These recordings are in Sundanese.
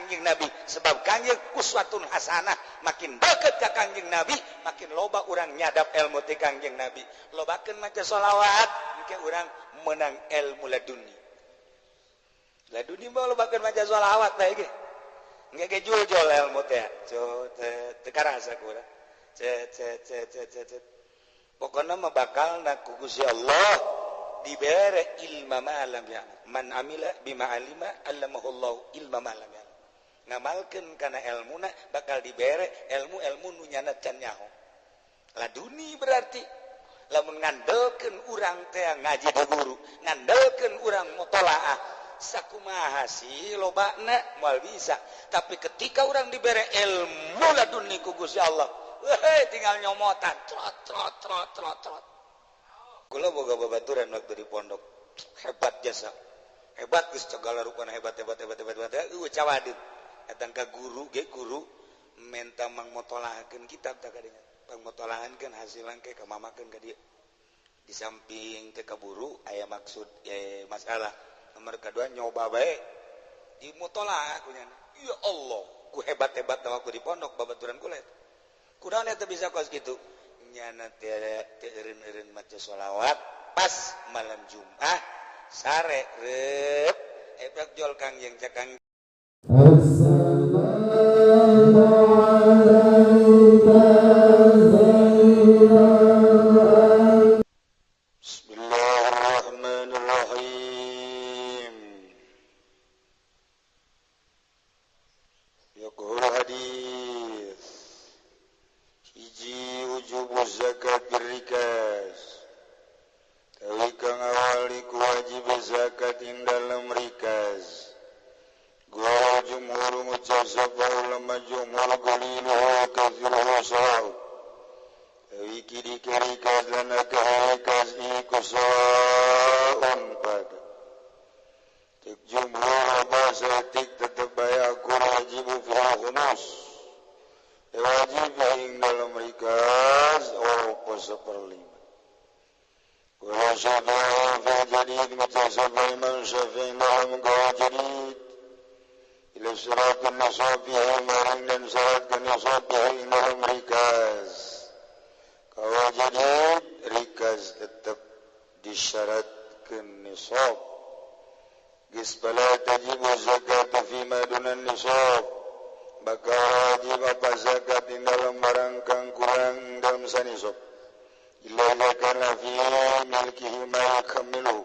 Kangjeng Nabi sebab Kangjeng uswatun hasanah makin deket ka Kangjeng Nabi makin loba urang nyadap ilmu ti Kangjeng Nabi lobakeun maca sholawat engke urang menang ilmu laduni mah lobakeun maca sholawat bae ge engke ge jul ilmu teh teu karasa ku urang pokona mah bakal na ku Gusti Allah dibere ilma ma'alam ya man amila bima alima allamahullahu ilma ma'alam ya ngamalkeun kana ilmuna bakal dibere ilmu nu nyana can nyaho laduni berarti lamun ngandelkeun urang teh ngaji di guru ngandelkeun urang mutolaah sakumaha sih lobana moal bisa tapi ketika urang dibere ilmu laduni ku Gusti Allah tinggal nyomotan trot kula boga babaturan waktu di pondok hebat jasa hebat geus segala rupana hebat cawadin datang ka guru menta mangmotolahakeun kitab tah kadinya pangmotolahakeun hasilan ke kamamakeun ka dieu di samping teh kaburu aya maksud masalah nomor kedua nyoba bae di mutolah kunyana ya Allah ku hebat-hebat waktu di pondok babaturan kula kunaon eta bisa kos kitu nyana teh eureun maca sholawat pas malam Jumat sare reup ebrak jol Kangjeng cakang assalamu alayka bismillahirrahmanirrahim yaqul hadis hiji wujubu zakat birrikas tawi kang awali ku wajib zakat ing dalam rikas gua jumhur ngucap sapa ulama jumhur qaliluhu kathiruhu sa'u tawi kiri rikas dan rikas iku sa'un pada tik jumhur bahasa tik tetap bayak ku wajibu fiha khumus wajib ing dalam rikas apa seperlima kalau syafi'i fi jadid macam syafi'i imam syafi'i dalam kau jadid ila syaratun nasabihi maring dan syaratkan nasabihi ing dalam rikas kau jadid rikas tetap disyaratkan nisab gisbala tajibu zakat fima dunan nisab bakal wajib apa zakat di dalam barang kang kurang dalam sanisab illa zakana fi milkihi ma yakamilu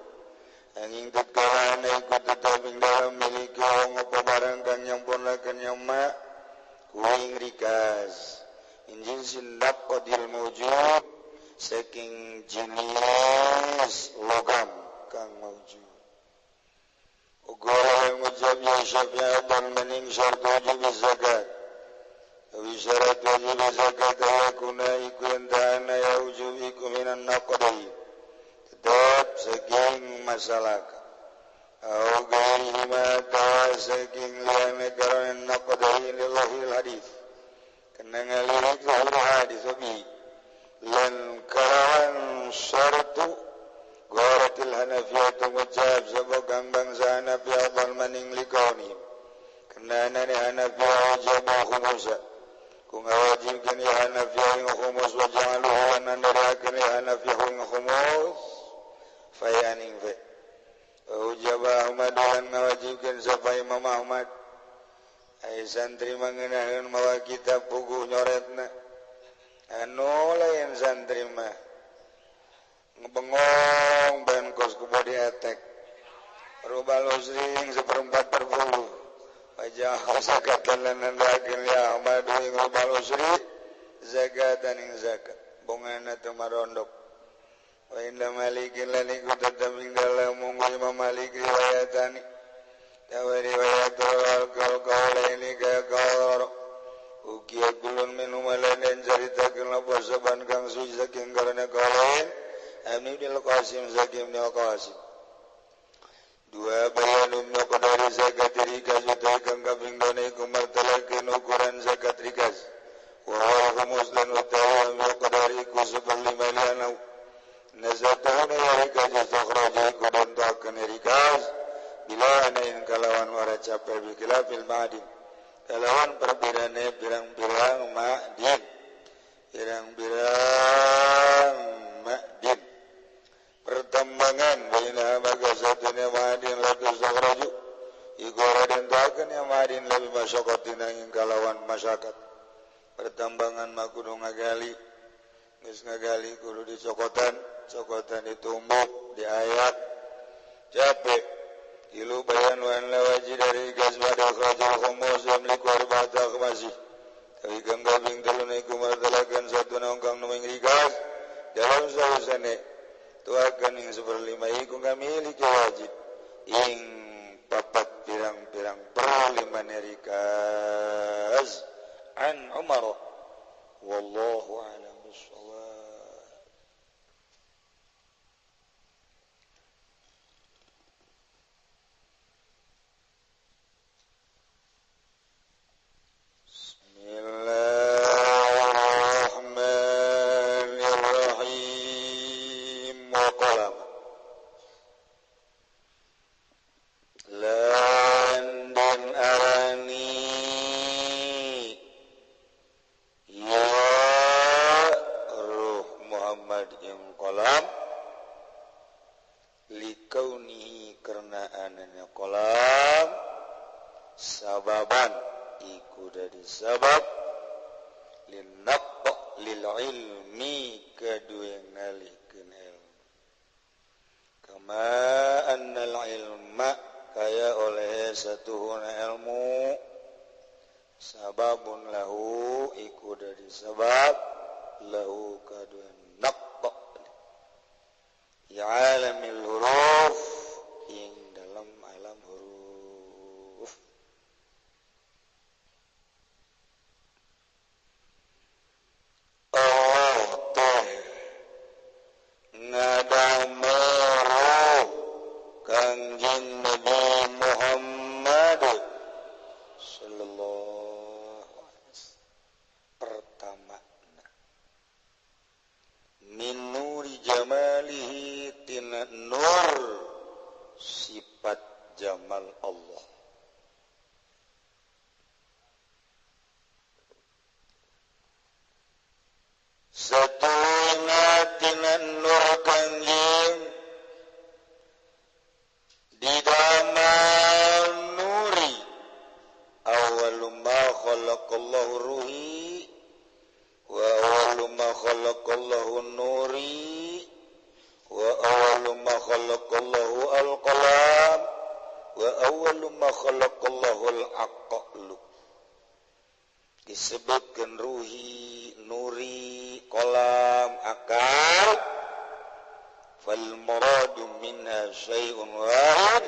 angin tatkala ikut tetap ing dalam miliki apa barang kang nyempurnakeun nyama kuing rikas injin sindap qadil mawjud saking jenis logam kang mawjud Ugora ngucap ya syafi'at dan mening syarat wajib zakat awi syarat wajib zakat ayakuna iku entahana ya ujub iku minan naqdai tetap saking masalah au gairi mata saking liane karan naqdai lillahil hadith kena ngalirik lahir hadith wabi lan karan syaratu Goratil Hanafiyatu ngucap sebab bangsa Hanafiyah dal maning likauni kenana ni Hanafiyah wajibah khumusa ku ngawajibkan ya Hanafiyah yang khumus waja'aluhu wa nandarakan ya Hanafiyah yang khumus fayaning fe wajibah Ahmad dan ngawajibkan siapa Imam Ahmad ay santri mengenakan mawa kitab buku nyoretna anu lain santri mah ngebengong ben kos ku body attack rubal usring 1/4 perpuluh wajah zakatan lan nandakeun ya Ahmad ing rubal usri zakatan ing zakat bongana teu marondok wa inda malikin lan iku tetep ing dalam munggu Imam Malik riwayatani tawa riwayat al-qaul ini ka qaul ukiya kulun minum lan jaritakeun apa saban kang suci saking karena kaulain Ibnu Al-Qasim Zakim Ibnu Al-Qasim dua bayanun qadari zakat rikas utai kang kaping dona iku martalakeun ukuran zakat rikas wa humus lan utai qadari iku 1/5 lianau nazatuna ya rikas sakhraja iku dontakeun rikas bila anain kalawan wara capek bikila fil ma'adin kalawan perbedane pirang-pirang ma'din pirang-pirang ma'din pertambangan baina bagasatuna ma'din latu sakhraju iku raden taken ya ma'din lebih masyaqatina ing kalawan masyarakat pertambangan mah kudu ngagali geus ngagali kudu dicokotan cokotan ditumbuk diayak capek ilu bayan wan lawaji dari gas badal khajal khumus yamliku arba'ata akhmasih tapi gambing telunaiku martalakan satu nongkang numing rikas dalam sahusane tuakan yang seperlima iku ngamiliki wajib ing papat pirang-pirang perlima rikas an Umar wallahu a'lam bissawab. Bismillahirrahmanirrahim wa qalam lan den arani ya ruh Muhammad yang qalam likaunihi karena ananya qalam sababan iku dari sabab linaqqa lil ilmi kadue ngalikeun ilmu kama annal ilma kaya oleh satuhuna ilmu sababun lahu iku dari sabab lahu kadue naqqa ya alamil huruf ing dalam alam huruf ngadamel Kangjeng Nabi Muhammad sallallahu alaihi wasallam pertama min nuri jamalihi tina nur sifat jamal Allah satuna tina nur kangjeng di dalam nuri awwalu ma khalaqallahu ruhi wa awwalu ma khalaqallahu nuri wa awwalu ma khalaqallahu al-qalam wa awwalu ma khalaqallahu al-aqlu disebutkan ruhi nuri qalam akal fal muradu minha syai'un wahid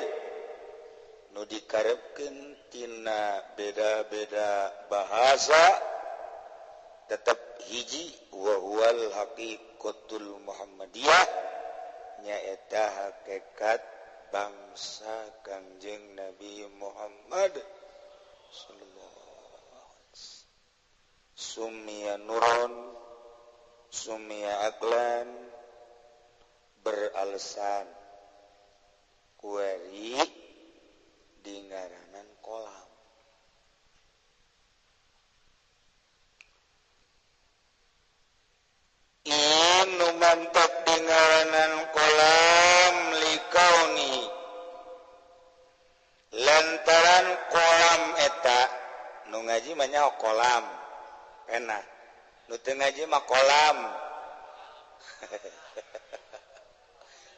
nu dikarepkeun tina beda-beda bahasa tetap hiji wa huwal haqiqatul muhammadiyah nyaeta hakikat bangsa Kangjeng Nabi Muhammad sallallahu alaihi wasallam summiya nuron summiya aqlan beralasan kuari di ngaranan kolam inu mantap di ngaranan kolam likauni lantaran kolam eta nu ngaji mah nyaho kolam pena nu teu ngaji mah kolam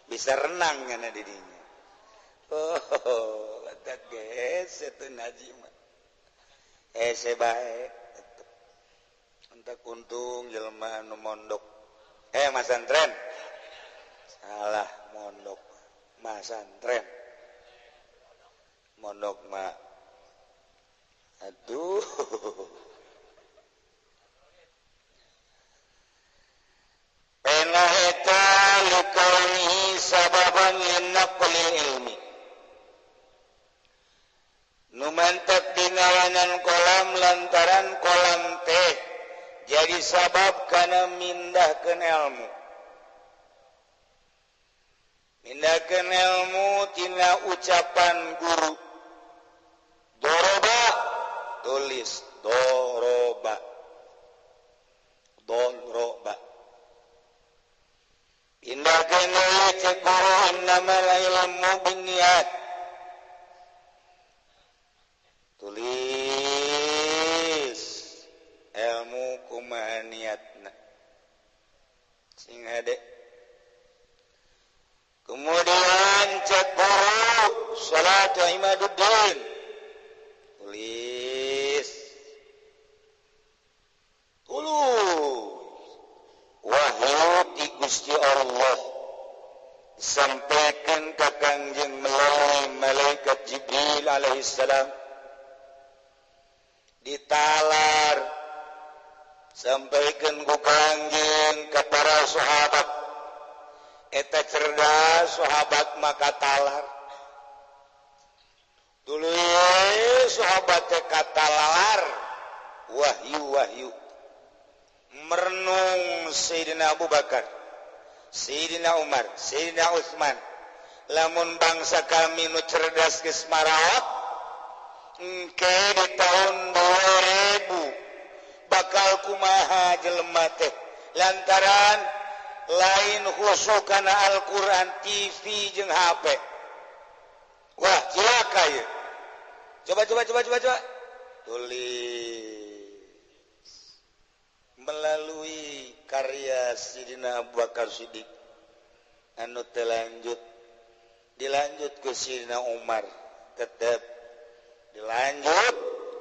bisa renang kana di dinya. Oh, kata geus eta ngaji mah. Ese bae. Entak untung jelema anu mondok. Masantren. Salah mondok. Masantren. Mondok mah. Aduh. Penah eta likaunihi sababan linaqlil ilmi nu mantap dingalanan kolam lantaran kolam teh jadi sabab kana mindahkeun ilmu tina ucapan guru doroba tulis doroba indah kena cek guru nama ilmu biniat tulis ilmu kumaha niatna sing ade kemudian cek guru salat imaduddin tulis wahyu ti Gusti Allah disampaikan ka Kangjeng melalui malaikat Jibril alaihissalam ditalar sampaikan ku Kangjeng ka para sahabat eta cerdas sahabat maka talar dulu sahabat teh katalar wahyu merenung Sayyidina Abu Bakar Sayyidina Umar Sayyidina Utsman lamun bangsa kami nu cerdas geus marawat engke di tahun 2000 bakal kumaha jelema teh lantaran lain khusyuk kana Al-Qur'an TV jeung HP wah cilaka ya coba tulis melalui karya Sayyidina Abu Bakar Siddiq anu dilanjut ke Sayyidina Umar tetap dilanjut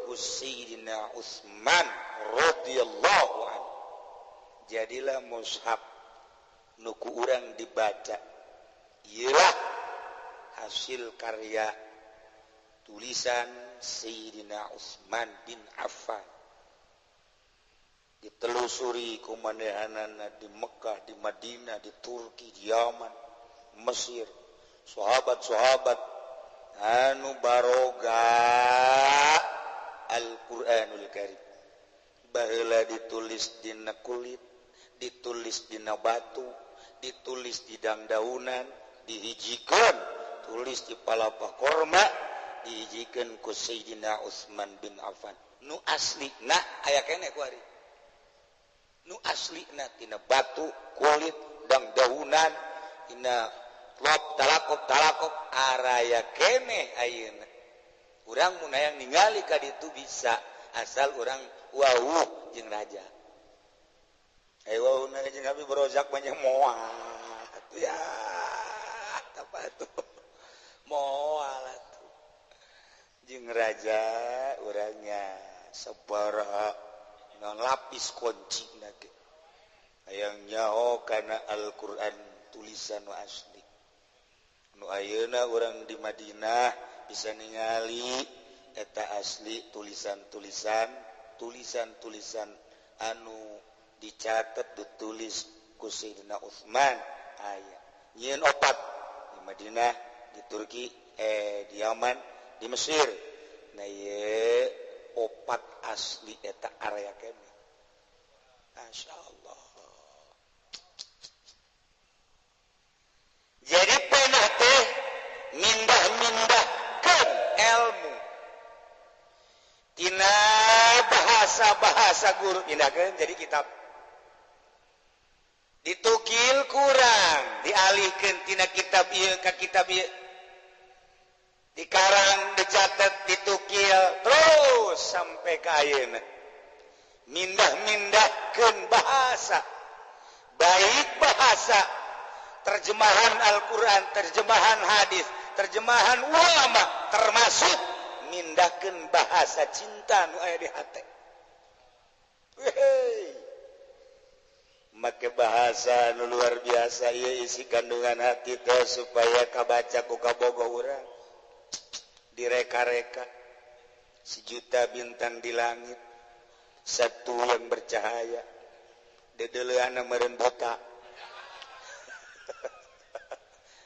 ku Sayyidina Utsman radhiyallahu anhu jadilah mushaf nu ku urang dibaca ieu hasil karya tulisan Sayyidina Utsman bin Affan ditelusuri kumanehanana di Mekah, di Madinah, di Turki, di Yaman, Mesir, sahabat-sahabat anu baroga Al-Qur'anul Karim baheula ditulis dina kulit, ditulis dina batu, ditulis di dangdaunan, dihijikeun tulis di palapa korma, dihijikeun ku Sayyidina Utsman bin Affan nu aslina aya keneh ku ari nu aslina tina batu kulit dangdaunan tina talakop araya keneh ayeuna urang mun hayang ningali ka ditu bisa asal urang wawuh jeung raja wawuh jeung Habib Rozak banyak moal atuh ya apa tuh moal atuh jeung raja urangnya sabaraha lapis kunci nake hayang nyaho kana Al-Qur'an tulisan nu asli nu ayeuna urang di Madinah bisa ningali eta asli tulisan anu dicatat ditulis ku Sayyidina Utsman aya nyieun opat di Madinah di Turki di Yaman di Mesir nah ye opat asli eta area kene masyaallah jadi pernah teh mindah-mindahkeun ilmu tina bahasa guru pindahkeun jadi kitab ditukil kurang dialihkeun tina kitab ieu ka kitab ieu dikarang dicatat ditukil terus sampai ka ayeuna mindah-mindahkeun bahasa baik bahasa terjemahan Al-Qur'an terjemahan hadis terjemahan ulama termasuk mindahkeun bahasa cinta nu aya di hate make bahasa nu luar biasa ieu isi kandungan hati teh supaya kabaca ku kabogo urang direka-reka sejuta bintang di langit satu yang bercahaya dedeuleuna meureun buta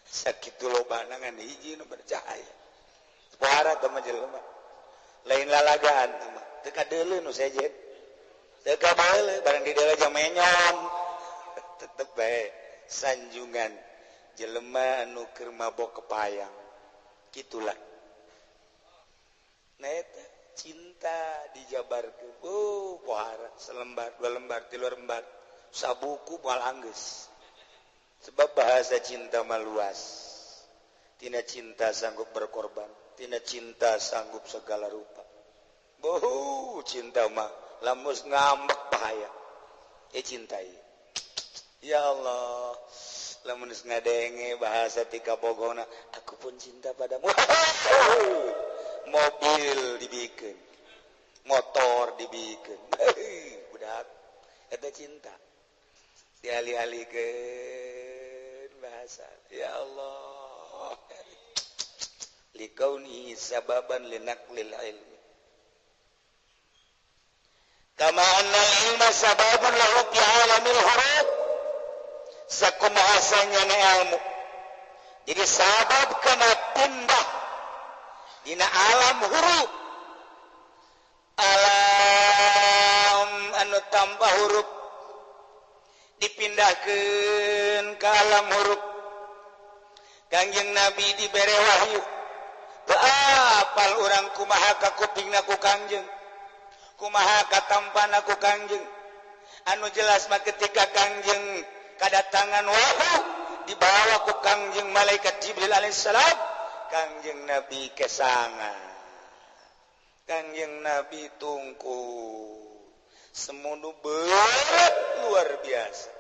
sakitu lobana ngan hiji nu bercahaya suara teh mah jelema lain lalagaan mah teu kadeuleu nu sejen teu kabeuleu barang di deuleu jamenyon tetep bae sanjungan jelema anu keur mabok kepayang kitulah nah eta cinta dijabarkeun pohara selembar dua lembar tilu lembar sabuku moal anggeus sebab bahasa cinta mah luas tina cinta sanggup berkorban tina cinta sanggup segala rupa cinta mah lamun ngambek bahaya cinta ieu ya Allah lamun ngadenge bahasa tika bogona aku pun cinta padamu mobil dibikin motor dibikin budak eta cinta dialih-alihkeun bahasa ya Allah likauni sababan linaqlil ilmi kama anna ilma sababun lahu fi alamil huruf sakumaha sanyana ilmu jadi sabab kana pindah dina alam huruf alam anu tanpa huruf dipindahkeun ka alam huruf Kangjeng Nabi dibere wahyu teu apal urang kumaha ka kupingna ku Kangjeng kumaha ka tampana ku Kangjeng anu jelas mah ketika Kangjeng kadatangan wahyu dibawa ku Kangjeng malaikat Jibril alaihissalam Kangjeng Nabi kesangan Kangjeng Nabi tungku semudu berat luar biasa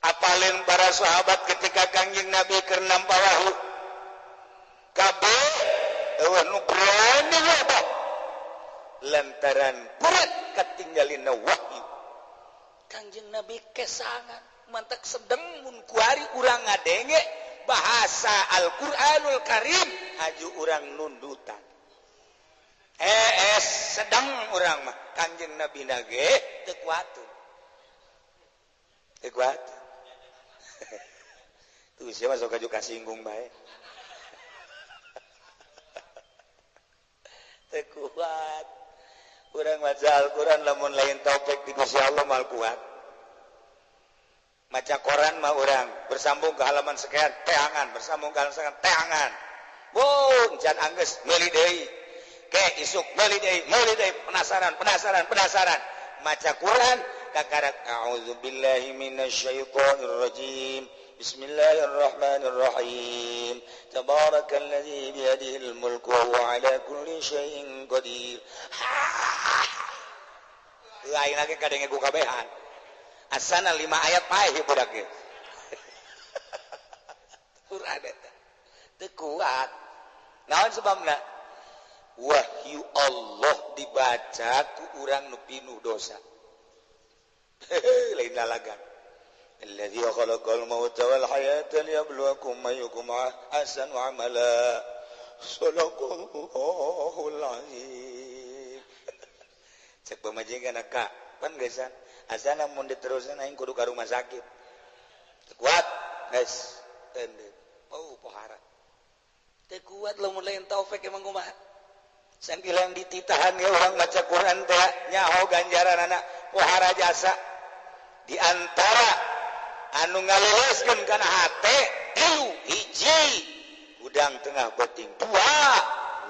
apalin para sahabat ketika Kangjeng Nabi keur nampa wahyu kabeh eueuh nu berani apa lantaran berat katinggalina wahyu Kangjeng Nabi kesangan mantak sedeng mun kuari urang ngadenge bahasa Al-Qur'anul Karim haju urang nundutan sedang urang mah Kangjeng Nabi nage teu kuateun tuh siapa sok aju kasinggung bae teu kuat urang maca Al-Qur'an lamun lain taufik ti Gusti Allah mal kuat maca koran mah urang bersambung ke halaman sekian teangan bersambung ke halaman sekian teangan can anggeus meuli deui ke isuk meuli deui penasaran maca Quran kakarak a'udzubillahi minasyaitonir rajim bismillahirrahmanirrahim tabarakalladzi biyadihil mulku wa huwa ala kulli syai'in qadir lain lagi kadenge ku kabehan asana 5 ayat paeh budak ge Quran eta teu kuat naon sebabna wahyu Allah dibaca ku urang nu pinuh dosa lain lalagan alladzi khalaqal mauta wal hayata liyabluwakum ayyukum ahsanu amala sadaqallahul azim cek pamajikan ka pan geusan asana mun diteruskeun aing kudu ka rumah sakit kuat guys teu pohara teu kuat lamun lain taufik emang kumaha sangkilang dititahan ya orang baca Quran teh nyaho ganjaran anak pohara jasa di antara anu ngaloloskeun kana hate hiji udang tengah beting 2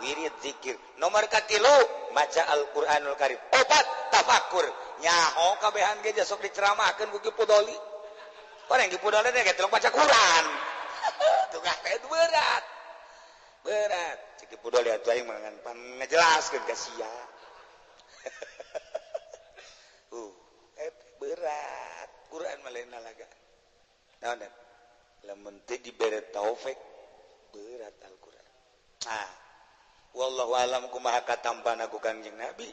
wirid zikir nomor katilu maca Al-Qur'anul Karim 4 tafakur nyaho kabehan ge sok diceramahkeun ku Kipu Doli orang Kipu Doli teh geus baca Quran tungah teh berat Kipu Doli atuh aing mangan pan ngajelaskeun ka sia berat Quran mah lain lalaga naon lamun teu dibere taufik berat Al-Qur'an wallahu alam kumaha katampana ku Kangjeng Nabi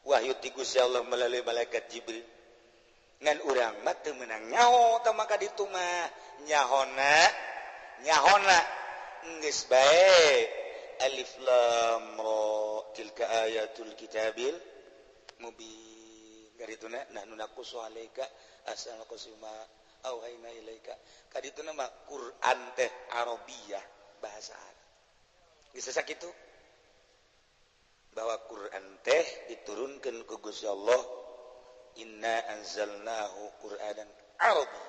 wahyu ti Gusti Allah melalui malaikat Jibril ngan urang mah teu meunang nyaho tah maka ditu mah nyahona geus bae alif lam ra tilka ayatul kitabil mubin garituna nahnu naqussu alaika asal qasima auhayna ilaika kadituna mah Quran teh Arabiyah bahasa Arab geus sakitu bahwa Quran teh diturunkeun ku Gusti Allah inna anzalnahu Qur'anan Arabiyyan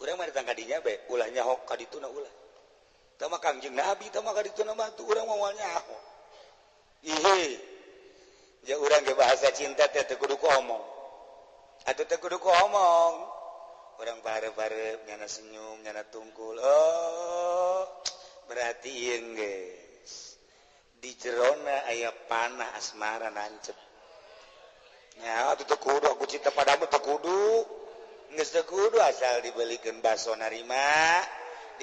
urang mah datang ka dinya bae ulah nyaho kadituna ulah tah mah Kangjeng Nabi tah mah kadituna mah tu urang moal nyaho ya urang ge bahasa cinta teh teu kudu ngomong atuh teu kudu ngomong urang bare-bare nyana senyum nyana tungkul oh berarti ieu geus di jerona aya panah asmara nancep nya atuh teu kudu aku cinta padamu teu kudu geus teu kudu asal dibelikeun baso narima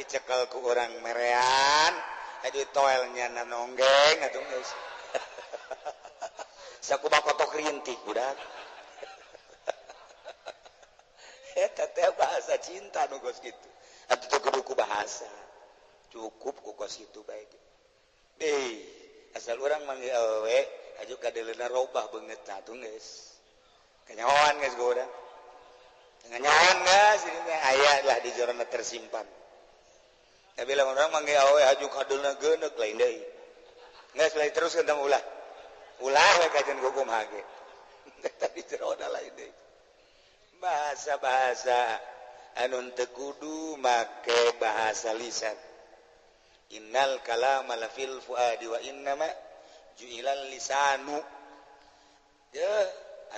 dicekel ku orang merean adu toelnya nanonggeng atuh geus sakumaha kotok rintik budak eta teh bahasa cinta nu geus kitu atuh teu kudu ku bahasa cukup ku kos kitu bae asal urang mangge awe aju kadeleuna robah beungeut atuh geus kanyahoan geus go urang kanyahoan geus ini aya lah di jorona tersimpan. Tapi lamun orang mangge awe aju kadulna geuneuk lain deui. Geus lain terus ketemu ulah. Ulah we kajen hukum hage. Tapi jerona lain deui. Bahasa-bahasa anu teu kudu make bahasa lisan. Innal kalama la fil fuadi wa innama ju'ilal lisanu. Ya,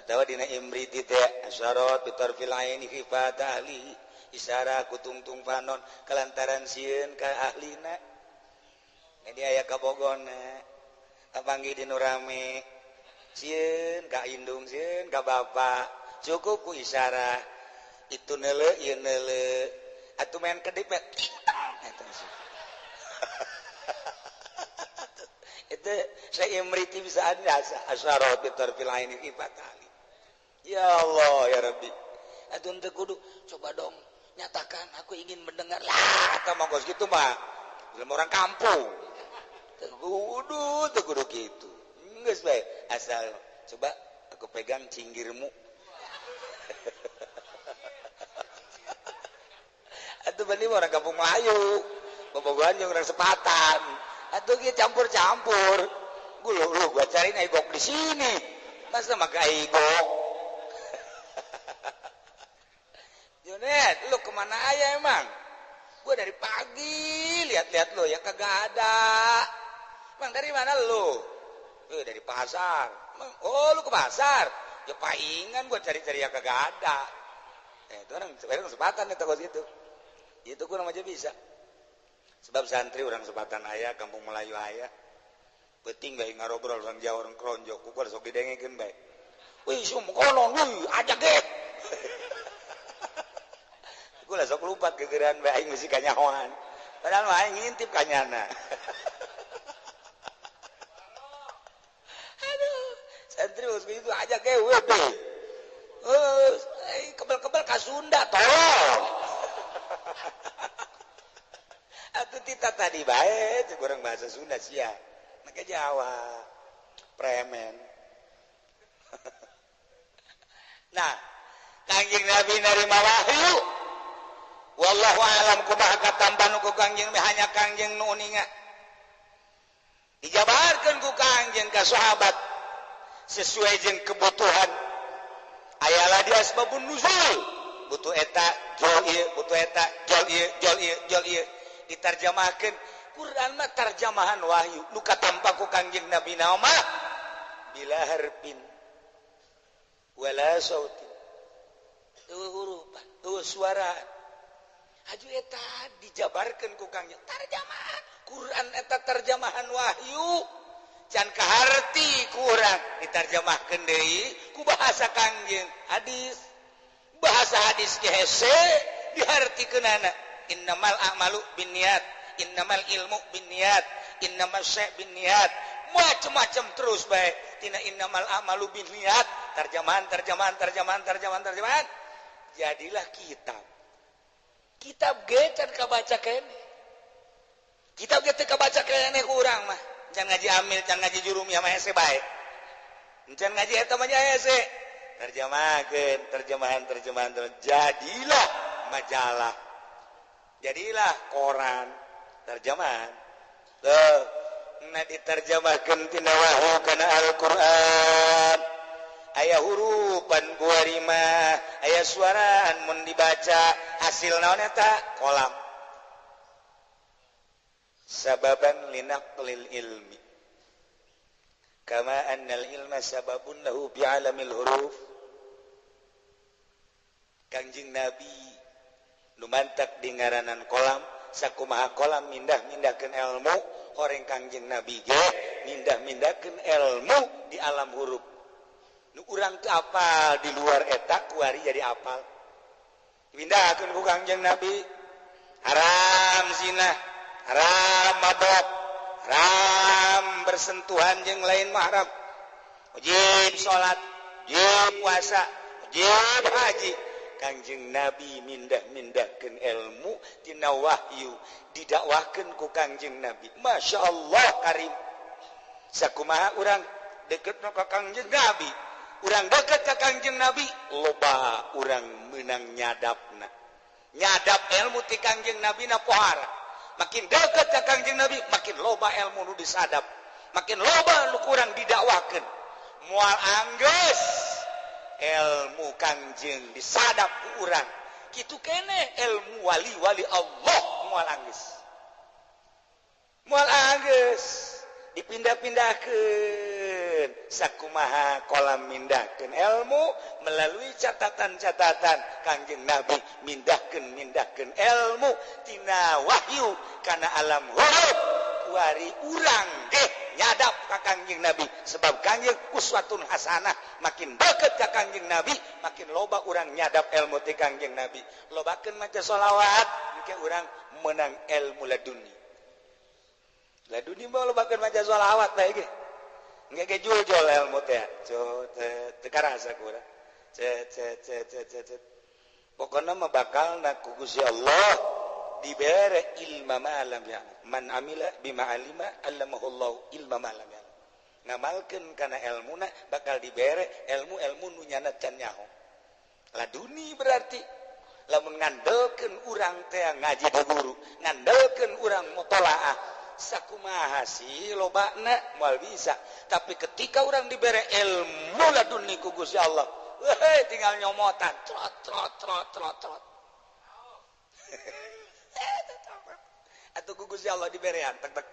atawa dina imriti teh asyarat bitarfil aini fi fatahli. Isara kutungtung panon kelantaran sieun ka ahlina jadi aya kabogona apanggi dinu rame sieun ka indung sieun ka bapa cukup ku isara itu neule ieu neule atuh main kedip itu saya imriti bisa ada asyarat bitarfil aini fi fatahli ya Allah ya Rabbi atuh teu kudu coba dong nyatakan aku ingin mendengar lah kata mongkos gitu mah belum orang kampung teu kudu gitu geus bae asal coba aku pegang cinggirmu atuh bani orang kampung Melayu bobogohan jeung orang sepatan atuh kieu campur-campur lu gua cariin aigok di sini masa make aigok Junet, lu kemana aja emang? Gue dari pagi lihat-lihat lo ya kagak ada. Emang dari mana lu? Dari pasar. Oh lu ke pasar? Ya palingan gue cari-cari ya kagak ada. Itu orang sepatan nih toko situ. Itu kurang aja bisa. Sebab santri orang sepatan ayah, kampung Melayu ayah. Penting baik ngarobrol orang Jawa orang Kronjo. Kukur sok didengekeun bae. Wih semua konon, wih ajak deh. Gula sok lupa kegeran bae aing mesti kanyahoan. Padahal mah aing ngintip kanyana. Aduh, santri geus kitu aja ge we deh. Kebel-kebel ka Sunda tolong. Atuh tita tadi bae cek urang bahasa Sunda sia. Make Jawa. Premen. Nah, Kangjeng Nabi narima wahyu wallahu alam kumaha katampan ku Kangjeng hanya Kangjeng nu uninga dijabarkeun ku Kangjeng ka sahabat sesuai jeung kebutuhan ayalah di asbabun nuzul butuh eta jol ieu butuh eta jol ieu ditarjamahkeun Quran mah tarjamahan wahyu nu katampa ku Kangjeng Nabi naoma bila harfin wala sautin hurufan suara Haju eta dijabarkan ku Kangjeng tarjamahan Quran eta tarjamahan wahyu can kaharti ku urang ditarjamahkeun deui ku bahasa Kangjeng hadis bahasa hadis ge hese dihartikeunana innamal a'malu binniyat innamal ilmu binniyat innamas syai' binniyat macam-macam terus bae tina innamal a'malu binniyat tarjamahan jadilah kitab ge can kabaca kene kitab ge teu kabaca kene ku urang mah can ngaji amil can ngaji jurumiyah mah hese bae can ngaji eta mah hese terjemahan jadilah majalah jadilah koran terjemahan tuh na diterjemahkeun tina wahyu kana Al-Qur'an aya hurufan guarima aya suaraan mun dibaca hasil naon eta kolam sababan linaqlil ilmi kama annal ilma sababun lahu bi alamil huruf. Kangjeng Nabi nu mantak di ngaranan kolam sakumaha kolam mindah-mindahkeun ilmu horeng Kangjeng Nabi ge mindah-mindahkeun ilmu di alam huruf. Nu urang teu apal di luar eta kuari jadi apal. Pindahkeun ku Kangjeng Nabi haram zina, haram mabok, haram bersentuhan jeung lain mahram, wajib salat, wajib puasa, wajib haji. Kangjeng Nabi mindah-mindahkeun ilmu tina wahyu didakwahkeun ku Kangjeng Nabi. Masya Allah karim. Sakumaha urang deket ka Kangjeng Nabi, urang deket ka Kangjeng Nabi, loba urang meunang nyadapna. Nyadap ilmu ti Kangjeng Nabi na pohara. Makin deket ka Kangjeng Nabi, makin loba ilmu nu disadap. Makin loba nu kurang didakwakeun. Moal anggeus ilmu Kangjeng disadap ku urang. Kitu keneh ilmu wali-wali Allah moal anggeus. Moal anggeus dipindah-pindahkeun sakumaha kolam mindahkeun ilmu melalui catatan-catatan Kangjeng Nabi mindahkeun ilmu tina wahyu kana alam huruf kuari urang ge nyadap ka Kangjeng Nabi sebab Kangjeng uswatun hasanah. Makin deket ka Kangjeng Nabi makin loba urang nyadap ilmu ti Kangjeng Nabi. Lobakeun maca sholawat engke urang meunang ilmu laduni. Laduni mah lobakeun maca sholawat bae ge. Engke ge jujul ilmu teh. Teu karasa ku urang. Pokona mah bakalna ku Gusti Allah dibere ilma malam ya. Man amila bima alima allamahullahu ilma malam ya. Ngamalkeun kana ilmuna bakal dibere ilmu-ilmu nu nyana can nyaho. Laduni berarti lamun ngandelkeun urang teh ngaji di guru, ngandelkeun urang mutolaah, sakumaha sih lobana moal bisa. Tapi ketika urang dibere ilmu laduni ku Gusti Allah, weh tinggal nyomotan, trot. Atuh ku Gusti Allah diberean tek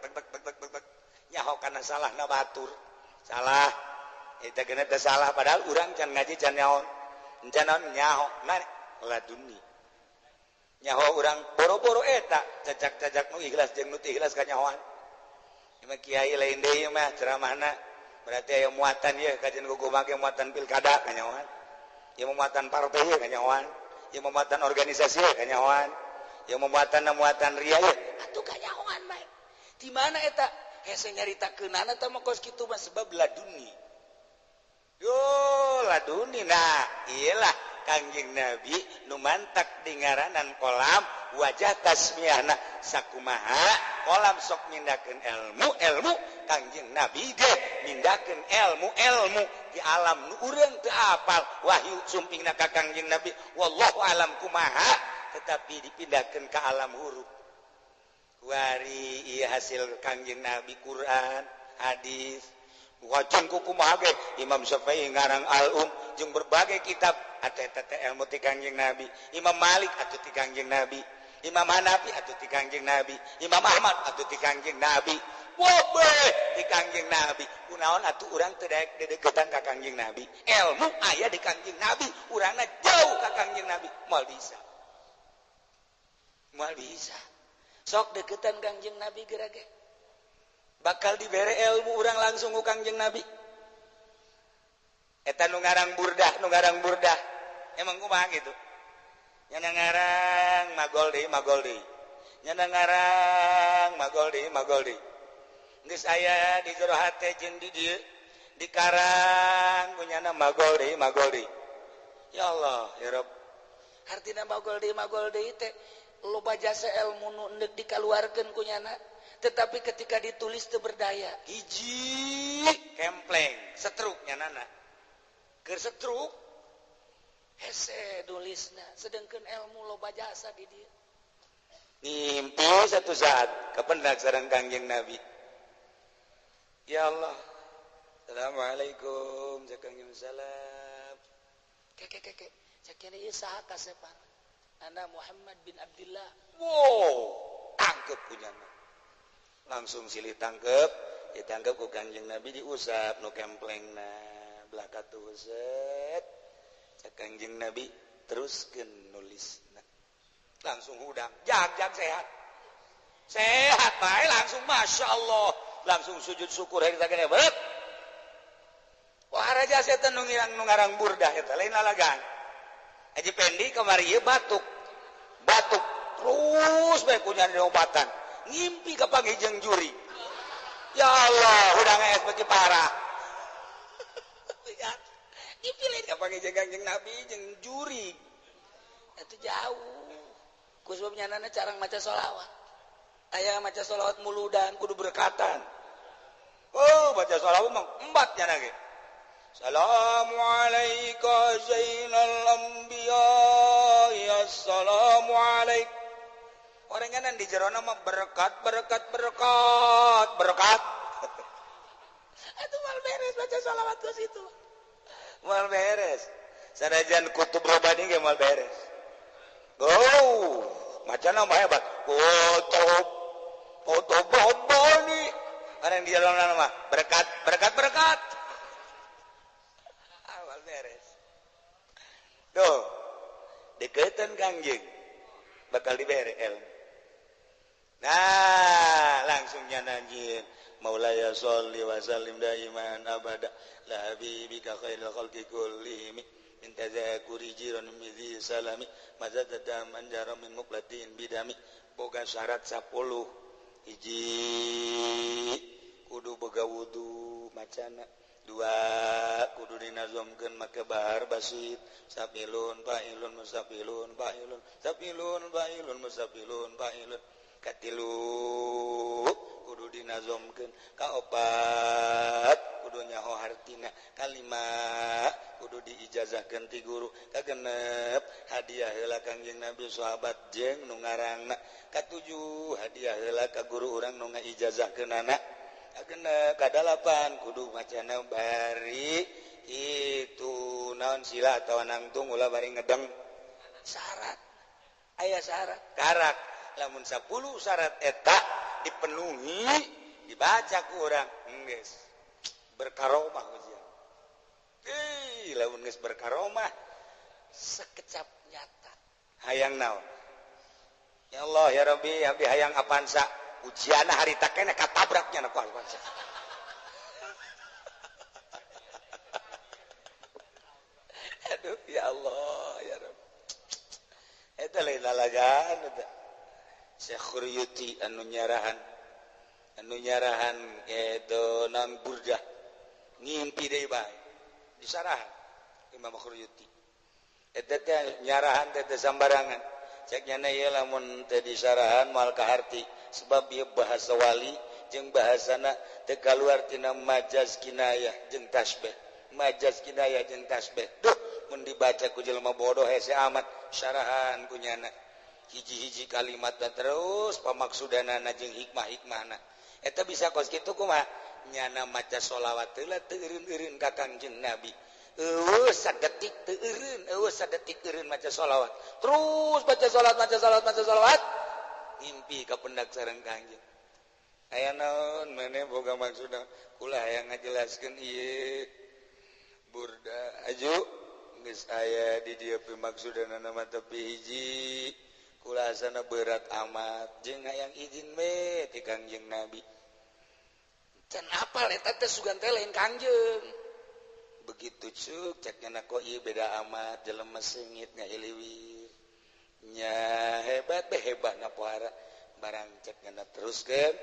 nyaho kana salahna batur. Salah. Eta geuna teh salah padahal urang can ngaji can nyaho. Can nyaho na laduni. Nyaho urang boro-boro eta cacak-cacak nu ikhlas jeung nu teu ikhlas ka nyahoan. Ieu kiai lain deui mah ceramahna berarti aya muatan ieu kajian gugumah ge muatan pilkada ka nyahoan. Ieu muatan partai ieu ka nyahoan. Ieu muatan organisasi ieu ka nyahoan. Ieu muatan ria ieu atuh ka nyahoan bae. Di mana eta? Hese nyaritakeunana teh mah kos kitu mah sebab laduni. Yo laduni nah iyalah Kangjeng Nabi nu mantak di ngaranan kolam wajah tasmiyahna sakumaha kolam sok mindahkeun ilmu Kangjeng Nabi ge mindahkeun ilmu di alam nu urang teu apal wahyu sumpingna ka Kangjeng Nabi wallahu alam kumaha tetapi dipindahkeun ka alam huruf. Wari iya hasil Kangjeng Nabi Quran, hadis, wacan kumaha ge Imam Syafi'i ngarang jeung berbagai kitab eta ilmu ti Kangjeng Nabi. Imam Malik atuh ti Kangjeng Nabi, Imam Hanafi atuh ti Kangjeng Nabi, Imam Ahmad atuh ti Kangjeng Nabi. Wobeh di Kangjeng Nabi. Kunaon atuh urang teu daek dedeketan ka Kangjeng Nabi. Ilmu aya di Kangjeng Nabi, urangna jauh ka Kangjeng Nabi. Moal bisa. Sok deketan Kangjeng Nabi gerage. Bakal dibere ilmu urang langsung ku Kangjeng Nabi. Eta nu ngarang burdah. Emang kumaha gitu? Nyana ngarang magol deui. Nyana ngarang magol deui. Geus aya di jero hate jeung di dieu dikarang ku nyana magol deui. Ya Allah, ya Rabb. Artina magol deui teh loba jasa ilmu nu endek dikaluarkeun ku nyana tetapi ketika ditulis teu berdaya hiji kempleng setruk nyanana keur setruk hese nulisna sedengkeun ilmu loba jasa di dieu ngimpi satu saat kapendak sareng Kangjeng Nabi ya Allah assalamualaikum Kangjeng salam keke sakene ieu saha kasepan Ana Muhammad bin Abdullah. Wow, tangkep punya. Langsung silih tangkep, ditangkap ku Kangjeng Nabi diusap nu kemplengna belaka tuh set cek Kangjeng Nabi teruskeun nulisna langsung hudang jag sehat bae langsung Masya Allah langsung sujud syukur hari tagena beut wah raja setan nu ngarang burdah eta lain lalagan aji pendi kamari ieu batuk terus bae ku nyari obatan ngimpi ka panggijeng juri ya Allah hudang es beki parah dipilih ka panggijeng Kangjeng Nabi jeung juri itu jauh ku sebabnya nana carang maca sholawat aya maca sholawat muludan kudu berkatan oh baca sholawat mah embat nya ge Assalamu alayka zainal anbiya ya assalamu alayk orang kanan di jerona mah berkat itu mal beres baca sholawat ke situ mal beres sanajan kutub robani ge mal beres oh macana mah hebat foto robani orang di jerona mah berkat awal beres tuh deketan Kangjeng bakal dibere ilmu nah langsungnya nanjin Maulaya sholli wa sallim daiman abada la habibika khairul khalqi kullihim min tazakuri jiran midhi salami mazadada manjara min muqlatin bidami boga syarat 10 hiji kudu boga wudu macana 2 kudu dinazomkeun make bahar basit sapilun fa'ilun musafilun fa'ilun sapilun fa'ilun musafilun fa'ilun katilu kudu dinazomkeun kaopat kudu nyaho hartina kalima kudu diijazahkeun ti guru kagenep hadiah heula Kangjeng Nabi sahabat jeung nu ngarangna katujuh hadiah heula ka guru urang nu ngaijazahkeunana kagenep kadalapan kudu macana bari itu naon sila atawa nangtung ulah bari ngedeng syarat aya syarat karak lamun 10 syarat eta dipenuhi dibaca ku urang geus berkaromah ujian lamun geus berkaromah sekecap nyata hayang naon ya Allah ya Rabbi abdi hayang apansa ujianna harita kene katabraknya na ku apansa aduh ya Allah ya Rabbi eta lain lalagan eta Syekh Khuriyuti anu nyarahan itu non burdah ngimpi deui bae disarahan Imam Khuriyuti eta teh nyarahan teh sambarangan cek nyana ieu lamun teu disarahan moal kaharti sebab ieu bahasa wali jeung bahasana teu kaluar tina majaz kinayah jeung tasbih majaz kinayah jeung tasbih duh mun dibaca ku jelema bodoh hese amat syarahan ku nyana hiji-hiji kalimat dan terus pamaksudanana jeung hikmah-hikmahna eta bisa kos kitu kumaha nyana maca sholawat heula teu eureun-eureun ka Kangjeng Nabi sadetik teu eureun maca sholawat terus baca sholawat ngimpi ka pendak sareng Kangjeng aya naon maneh boga maksudna kula hayang ngajelaskeun ieu burda aju geus aya di dieu pimaksudana mah tapi hiji kulasana berat amat jeung hayang izin we ti Kangjeng Nabi can apal eta teh sugan teh lain Kangjeng begitu cuk cek nyana kok ieu beda amat jelema seungit ngailiwir nya hebat na pohara barang cek nyana teruskeun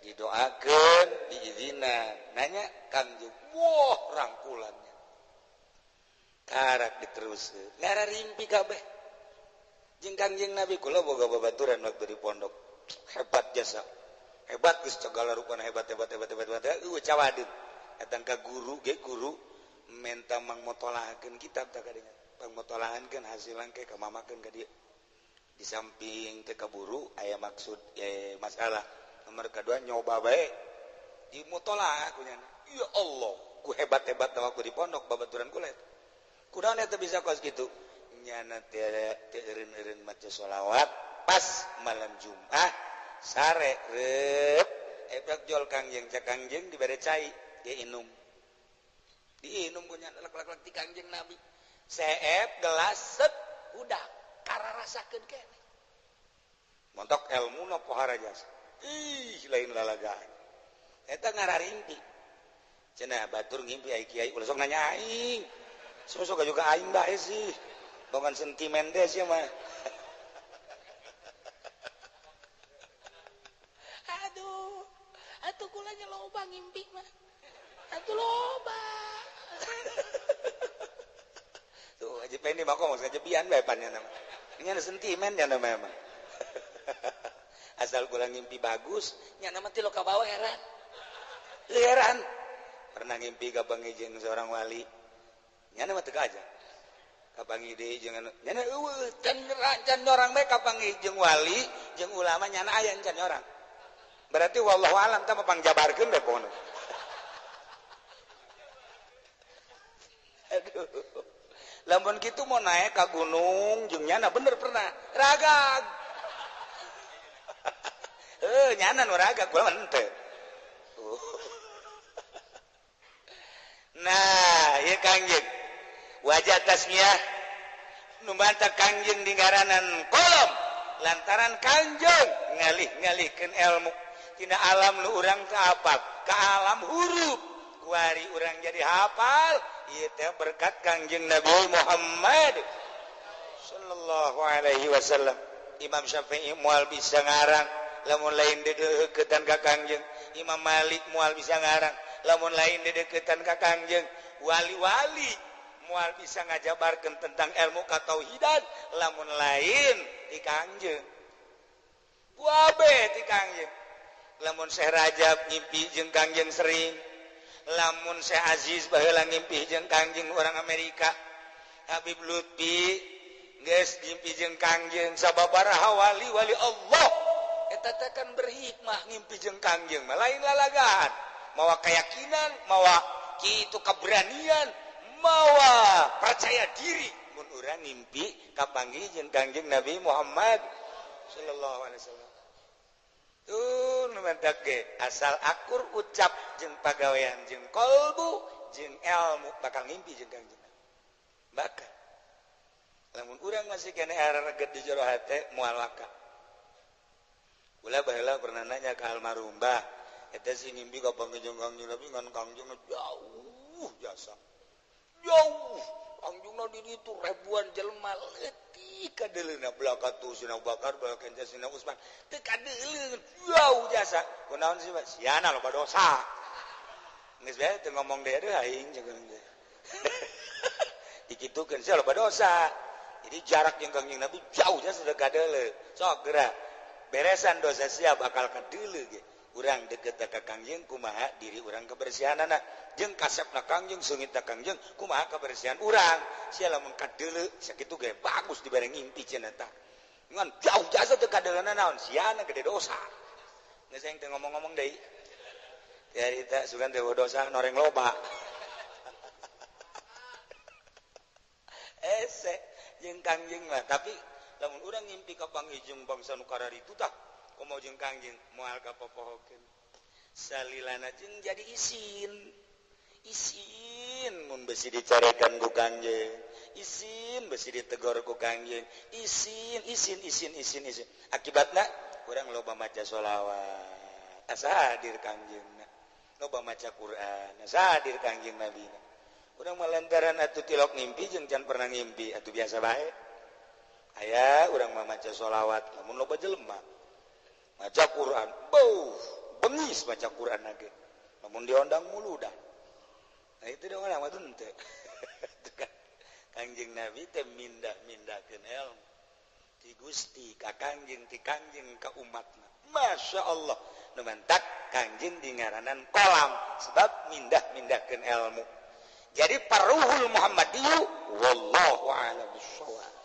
didoakeun diizinan nanya Kangjeng wah rangkulannya karak diteruskeun ngararimpi kabeh jeung Kangjeng Nabi kula boga babaturan waktu di pondok hebat jasa hebat geus segala rupana hebat cawadin datang ka guru menta mangmotolahakeun kitab tah kadinya pangmotolahakeun hasilan ke kamamakeun ka dieu di samping teu kaburu aya maksud masalah nomor kedua nyoba bae di mutolah kunya ya Allah ku hebat-hebat waktu di pondok babaturan kula kunaon eta bisa kos kitu nyana teu eureun maca sholawat pas malam Jumat sare reup ebrak jol kangjeng cak kangjeng dibere cai dia inum diinum punya lak-lak ti kangjeng Nabi seep gelas set udah kararasakeun keneh montok elmuna pohara jasa lain lalagaan eta ngararimpi cenah batur ngimpi ai kiai ulah sok nanya aing sok juga aing bae sih bukan sentimen deh sih mah aduh atuh kulanya loba ngimpi mah atuh loba tuh aja pengen mah ngomong saja bian bae pannya nama ini ada sentimen ya nama emang asal kula ngimpi bagus nya nama ti lo ka bawah heran pernah ngimpi ka pangijeun seorang wali nya nama teu aja ka pangide jeung nya eueuh can orang bae ka pangijeun wali jeung ulama nya aya can orang berarti wallahu alam tah pangjabarkeun bae pokona aduh lamun kitu mau naik ka gunung jeung nya bener pernah ragag nyana nu ragag gua mah henteu nah ieu kangjeng wajah tasmiyah nu bantah kangjeng di ngaranan kolom lantaran kangjeng ngalih-ngalihkeun ilmu tina alam nu urang teu hafal ka alam huruf kuari urang jadi hafal ieu teh berkat kangjeng Nabi Muhammad sallallahu alaihi wasallam Imam Syafi'i moal bisa ngarang lamun lain dedeukeutan ka kangjeng Imam Malik moal bisa ngarang lamun lain dedeukeutan ka kangjeng wali-wali moal bisa ngajabarkeun tentang ilmu katauhidan lamun lain di kangjeng buabe ti kangjeng lamun Syekh Rajab ngimpi jeung kangjeng sering lamun Syekh Aziz baheula ngimpi jeung kangjeng orang Amerika Habib Lutfi geus ngimpi jeung kangjeng sababaraha wali-wali Allah eta teh kan berhikmah ngimpi jeung kangjeng mah lain lalagaan mawa keyakinan mawa kitu keberanian mawa percaya diri mun urang ngimpi ka panggih jeung kangjeng Nabi Muhammad sallallahu alaihi wasallam tuh nu mentak ge asal akur ucap jeung pagawean jeung kolbu jeung ilmu bakal ngimpi jeung kangjeng bakal lamun urang masih kene arareget di jero hate moal waka ulah baheula pernah nanya ka almarhum Mbah eta si ngimpi ka panggih jeung kangjeng Nabi ngan kangjeng jauh jasa jauh kangjengna di ditu ribuan jelema leutik kadeleuna belaka tu Sina Abu Bakar belaka Sina Utsman teu kadeleun jauh jasa kunaon sih Pak siana loba dosa geus bae teu ngomong deui aing jeung teh dikitukeun sia loba dosa jadi jarak jeung kangjeng Nabi jauh jasa teu kadeleun sok geura beresan dosa sia bakal kadeuleu ge urang deukeut ka kangjeng kumaha diri urang kebersihanana jeung kasepna kangjeng seungitna kangjeng kumaha kebersihan urang sia lamun kadeuleu sakitu ge bagus dibere ngimpi cenah tah ngan jauh jasa teu kadeleuna naon siana gede dosa geus aing teu ngomong-ngomong deui dari teh sugan teh dosa noreng loba ese jeung kangjeng mah tapi lamun urang ngimpi ka panggih jeung bangsa nu kararitu tah komo jeung kangjeng moal kapopohokeun salilana jeung jadi isin mun besi dicarekan ku kangjeng isin besi ditegor ku kangjeng isin akibatna urang loba maca sholawat asa hadir kangjengna loba maca Quran asa hadir kangjeng Nabi urang malantaran atuh tilok ngimpi jeung can pernah ngimpi atuh biasa bae aya urang mah maca sholawat lamun loba jelema maca Quran bengis maca Quran lagi lamun diondang muludan nah itu dong orang mah teu kangjeng Nabi teh mindah-mindahkeun ilmu ti Gusti ka kangjeng ti kangjeng ka umatna Masya Allah nu mantak kangjeng di ngaranan kolam sebab mindah-mindahkeun ilmu jadi paruhul Muhammadiyyu wallahu a'lam bishawab.